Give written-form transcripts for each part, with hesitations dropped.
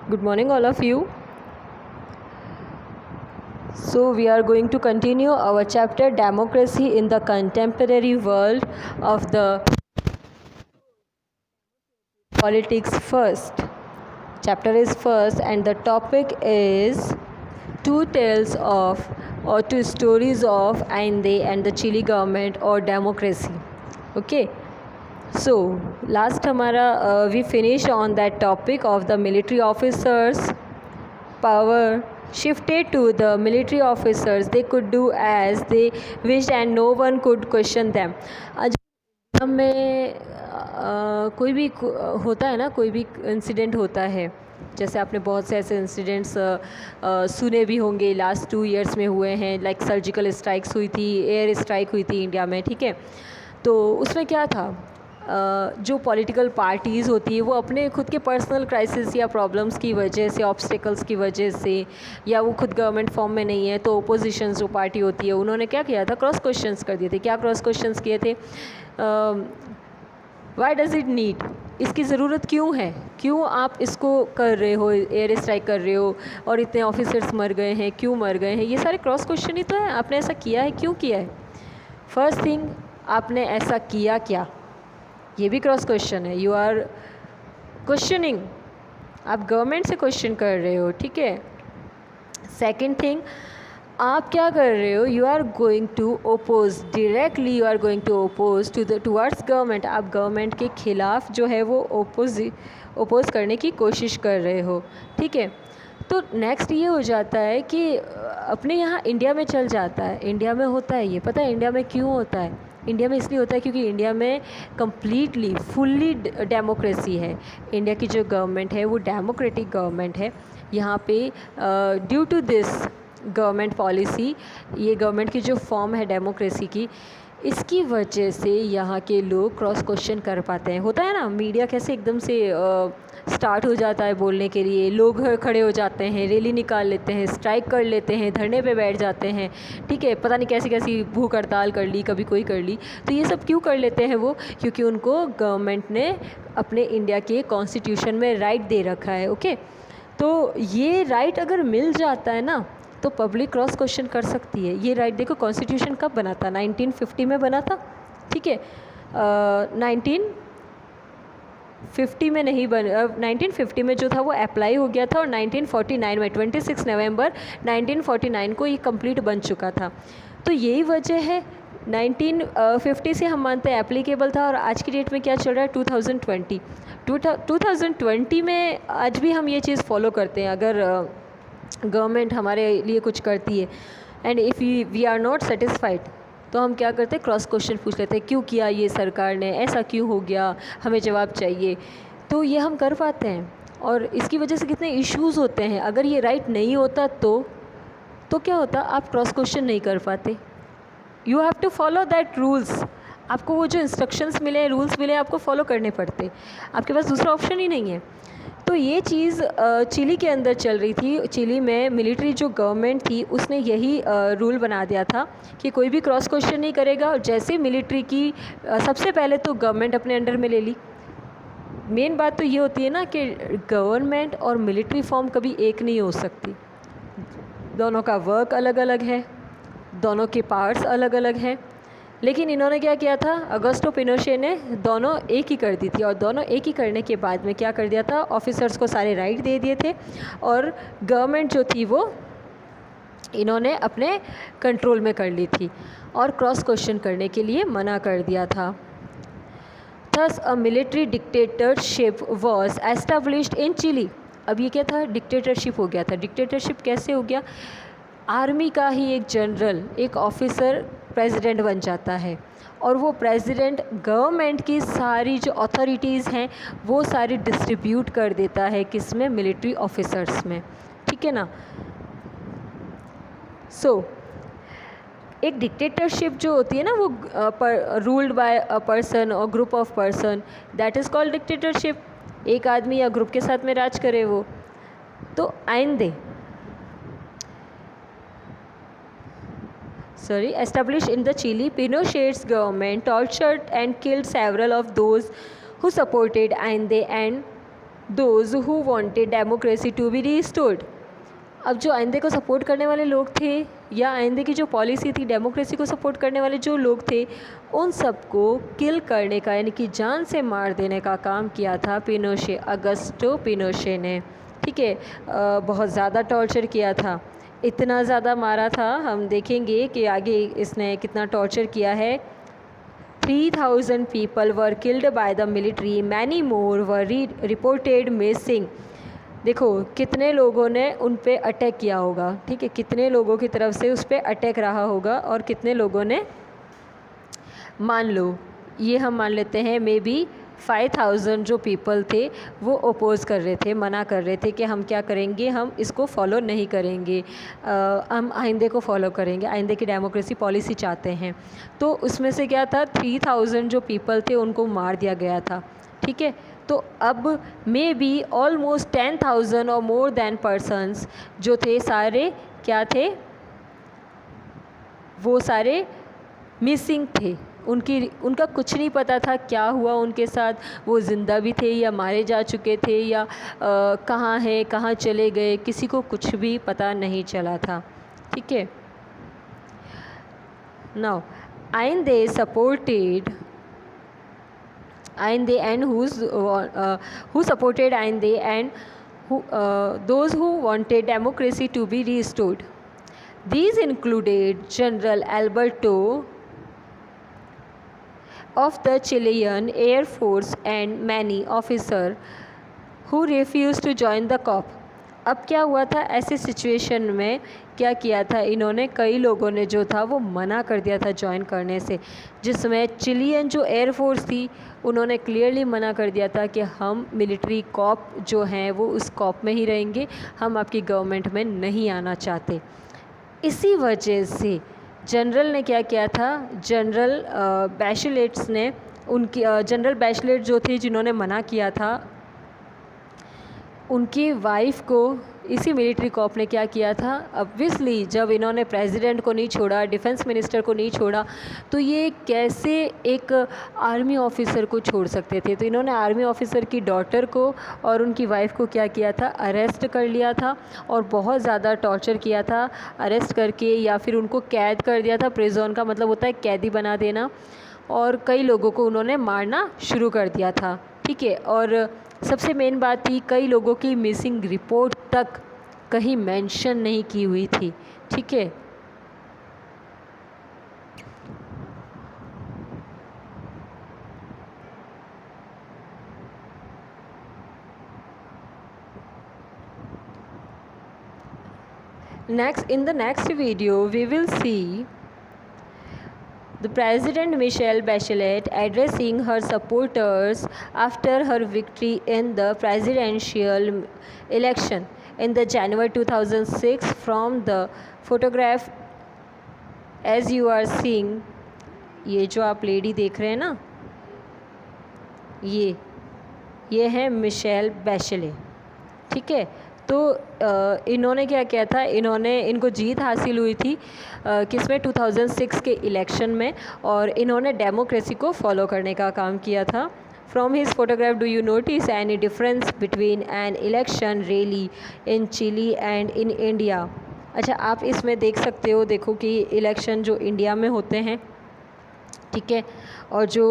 Good morning, all of you. So, we are going to continue our chapter Democracy in the Contemporary World of the Politics First. Chapter is first, and the topic is two tales of or two stories of Allende and the Chile government or democracy. Okay. So, last हमारा we finished on that topic of the military officers power shifted to the military officers. They could do as they wished and no one could question them. आज में कोई भी होता है ना, कोई भी इंसिडेंट होता है, जैसे आपने बहुत से ऐसे इंसिडेंट्स सुने भी होंगे, लास्ट 2 इयर्स में हुए हैं, लाइक सर्जिकल स्ट्राइक्स हुई थी, एयर स्ट्राइक हुई थी इंडिया में, ठीक है। तो उसमें क्या था, जो पॉलिटिकल पार्टीज़ होती है वो अपने खुद के पर्सनल क्राइसिस या प्रॉब्लम्स की वजह से, ऑब्स्टिकल्स की वजह से, या वो खुद गवर्नमेंट फॉर्म में नहीं है, तो ओपोजिशन जो पार्टी होती है उन्होंने क्या किया था, क्रॉस क्वेश्चंस कर दिए थे। क्या क्रॉस क्वेश्चंस किए थे? वाई डज़ इट नीड, इसकी ज़रूरत क्यों है, क्यों आप इसको कर रहे हो, एयर स्ट्राइक कर रहे हो और इतने ऑफिसर्स मर गए हैं, क्यों मर गए हैं, ये सारे क्रॉस क्वेश्चन ही तो है। आपने ऐसा किया है, क्यों किया है? फर्स्ट थिंग, आपने ऐसा किया क्या, ये भी क्रॉस क्वेश्चन है। यू आर क्वेश्चनिंग, आप गवर्नमेंट से क्वेश्चन कर रहे हो, ठीक है। सेकंड थिंग, आप क्या कर रहे हो, you are going to oppose directly, you are going to oppose towards government. आप गवर्नमेंट के खिलाफ जो है वो ओपोज करने की कोशिश कर रहे हो, ठीक है। तो नेक्स्ट ये हो जाता है कि अपने यहाँ इंडिया में चल जाता है, इंडिया में होता है ये, पता है इंडिया में क्यों होता है? इंडिया में इसलिए होता है क्योंकि इंडिया में कम्प्लीटली फुल्ली डेमोक्रेसी है। इंडिया की जो गवर्नमेंट है वो डेमोक्रेटिक गवर्नमेंट है। यहाँ पे due to this government policy, ये गवर्नमेंट की जो फॉर्म है डेमोक्रेसी की, इसकी वजह से यहाँ के लोग क्रॉस क्वेश्चन कर पाते हैं। होता है ना, मीडिया कैसे एकदम से स्टार्ट हो जाता है बोलने के लिए, लोग खड़े हो जाते हैं, रैली निकाल लेते हैं, स्ट्राइक कर लेते हैं, धरने पे बैठ जाते हैं, ठीक है। पता नहीं कैसी कैसी भूख हड़ताल कर ली, कभी कोई कर ली। तो ये सब क्यों कर लेते हैं वो? क्योंकि उनको गवर्नमेंट ने अपने इंडिया के कॉन्स्टिट्यूशन में राइट दे रखा है, ओके। तो ये राइट अगर मिल जाता है ना, तो पब्लिक क्रॉस क्वेश्चन कर सकती है। ये राइट देखो, कॉन्स्टिट्यूशन कब बना था? 1950 में बना था, ठीक है। 1950 में नहीं 1950 में जो था वो अप्लाई हो गया था, और 1949 में 26 नवंबर 1949 को ये कंप्लीट बन चुका था। तो यही वजह है, 1950 से हम मानते हैं एप्लीकेबल था, और आज की डेट में क्या चल रहा है, 2020 में आज भी हम ये चीज़ फॉलो करते हैं। अगर गवर्नमेंट हमारे लिए कुछ करती है and if we are not satisfied, तो हम क्या करते हैं, क्रॉस क्वेश्चन पूछ लेते हैं, क्यों किया ये सरकार ने, ऐसा क्यों हो गया, हमें जवाब चाहिए। तो ये हम कर पाते हैं, और इसकी वजह से कितने इश्यूज़ होते हैं। अगर ये राइट नहीं होता तो क्या होता, आप क्रॉस क्वेश्चन नहीं कर पाते। You have to follow that rules. आपको वो जो इंस्ट्रक्शंस मिले, रूल्स मिले, आपको फॉलो करने पड़ते, आपके पास दूसरा ऑप्शन ही नहीं है। तो ये चीज़ चिली के अंदर चल रही थी। चिली में मिलिट्री जो गवर्नमेंट थी उसने यही रूल बना दिया था कि कोई भी क्रॉस क्वेश्चन नहीं करेगा। और जैसे मिलिट्री की सबसे पहले तो गवर्नमेंट अपने अंडर में ले ली। मेन बात तो ये होती है ना कि गवर्नमेंट और मिलिट्री फॉर्म कभी एक नहीं हो सकती, दोनों का वर्क अलग अलग है, दोनों के पार्ट्स अलग अलग हैं। लेकिन इन्होंने क्या किया था, अगस्टो पिनोशे ने दोनों एक ही कर दी थी, और दोनों एक ही करने के बाद में क्या कर दिया था, ऑफिसर्स को सारे राइट दे दिए थे, और गवर्नमेंट जो थी वो इन्होंने अपने कंट्रोल में कर ली थी, और क्रॉस क्वेश्चन करने के लिए मना कर दिया था। Thus a military dictatorship was established in Chile. अब ये क्या था, डिक्टेटरशिप हो गया था। डिक्टेटरशिप कैसे हो गया? आर्मी का ही एक जनरल, एक ऑफिसर प्रेसिडेंट बन जाता है, और वो प्रेसिडेंट गवर्नमेंट की सारी जो अथॉरिटीज़ हैं वो सारी डिस्ट्रीब्यूट कर देता है, किसमें, मिलिट्री ऑफिसर्स में, ठीक है ना। सो एक डिक्टेटरशिप जो होती है ना, वो रूल्ड बाय अ पर्सन और group of person, that is called dictatorship. एक आदमी या ग्रुप के साथ में राज करे वो। तो आइंदे established in the Chile, Pinochet's government tortured and killed several of those who supported Allende and those who wanted democracy to be restored. अब जो आइंदे को सपोर्ट करने वाले लोग थे या आइंदे की जो पॉलिसी थी डेमोक्रेसी को सपोर्ट करने वाले जो लोग थे, उन सबको किल करने का यानी कि जान से मार देने का काम किया था पिनोशे, अगस्टो पिनोशे ने। ठीक है, बहुत ज़्यादा टॉर्चर किया था, इतना ज़्यादा मारा था, हम देखेंगे कि आगे इसने कितना टॉर्चर किया है। 3000 people were killed by the military, many more were reported missing। देखो कितने लोगों ने उन पे अटैक किया होगा, ठीक है, कितने लोगों की तरफ से उस पर अटैक रहा होगा और कितने लोगों ने, मान लो ये हम मान लेते हैं मे बी 5000 जो पीपल थे वो अपोज़ कर रहे थे, मना कर रहे थे कि हम क्या करेंगे, हम इसको फॉलो नहीं करेंगे, हम आइंदे को फॉलो करेंगे, आइंदे की डेमोक्रेसी पॉलिसी चाहते हैं। तो उसमें से क्या था, 3000 जो पीपल थे उनको मार दिया गया था। ठीक है, तो अब मे बी ऑलमोस्ट 10,000 और मोर देन पर्सनस जो थे सारे क्या थे, वो सारे मिसिंग थे, उनका कुछ नहीं पता था क्या हुआ उनके साथ, वो ज़िंदा भी थे या मारे जा चुके थे या कहाँ है, कहाँ चले गए, किसी को कुछ भी पता नहीं चला था। ठीक है, नाउ आइंदे supported Ainde and who supported Ainde and those who wanted democracy to be restored. These included General Alberto of the Chilean Air Force and many officers who refused to join the COP। अब क्या हुआ था, ऐसे situation में क्या किया था इन्होंने, कई लोगों ने जो था वो मना कर दिया था ज्वाइन करने से, जिसमें चिलियन जो एयरफोर्स थी उन्होंने क्लियरली मना कर दिया था कि हम मिलिट्री कॉप जो हैं वो उस कॉप में ही रहेंगे, हम आपकी गवर्नमेंट में नहीं आना चाहते। इसी वजह से जनरल ने क्या किया था, जनरल बैचलेट्स ने उनकी जनरल बैचलेट जो थी जिन्होंने मना किया था, उनकी वाइफ को इसी मिलिट्री कॉप ने क्या किया था, ऑब्वियसली जब इन्होंने प्रेसिडेंट को नहीं छोड़ा, डिफेंस मिनिस्टर को नहीं छोड़ा, तो ये कैसे एक आर्मी ऑफिसर को छोड़ सकते थे। तो इन्होंने आर्मी ऑफिसर की डॉटर को और उनकी वाइफ को क्या किया था, अरेस्ट कर लिया था और बहुत ज़्यादा टॉर्चर किया था, अरेस्ट करके या फिर उनको कैद कर दिया था। प्रिजन का मतलब होता है कैदी बना देना, और कई लोगों को उन्होंने मारना शुरू कर दिया था। ठीक है, और सबसे मेन बात थी, कई लोगों की मिसिंग रिपोर्ट तक कहीं मेंशन नहीं की हुई थी। ठीक है, in the next video we will see the President Michelle Bachelet addressing her supporters after her victory in the presidential election in the January 2006 from the photograph as you are seeing। ये जो आप lady देख रहे हैं ना, ये है Michel बैशले। ठीक है, तो इन्होंने क्या किया था, इनको जीत हासिल हुई थी किसमें, 2006 के इलेक्शन में, और इन्होंने डेमोक्रेसी को फॉलो करने का काम किया था। From his photograph do you notice any difference between an election rally in Chile and in India. अच्छा, आप इसमें देख सकते हो, देखो कि इलेक्शन जो इंडिया में होते हैं, ठीक है, और जो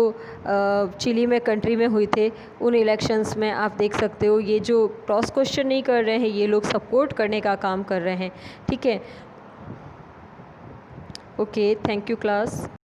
चिली में कंट्री में हुई थे, उन इलेक्शंस में आप देख सकते हो ये जो क्रॉस क्वेश्चन नहीं कर रहे हैं, ये लोग सपोर्ट करने का काम कर रहे हैं। ठीक है, ओके, थैंक यू क्लास।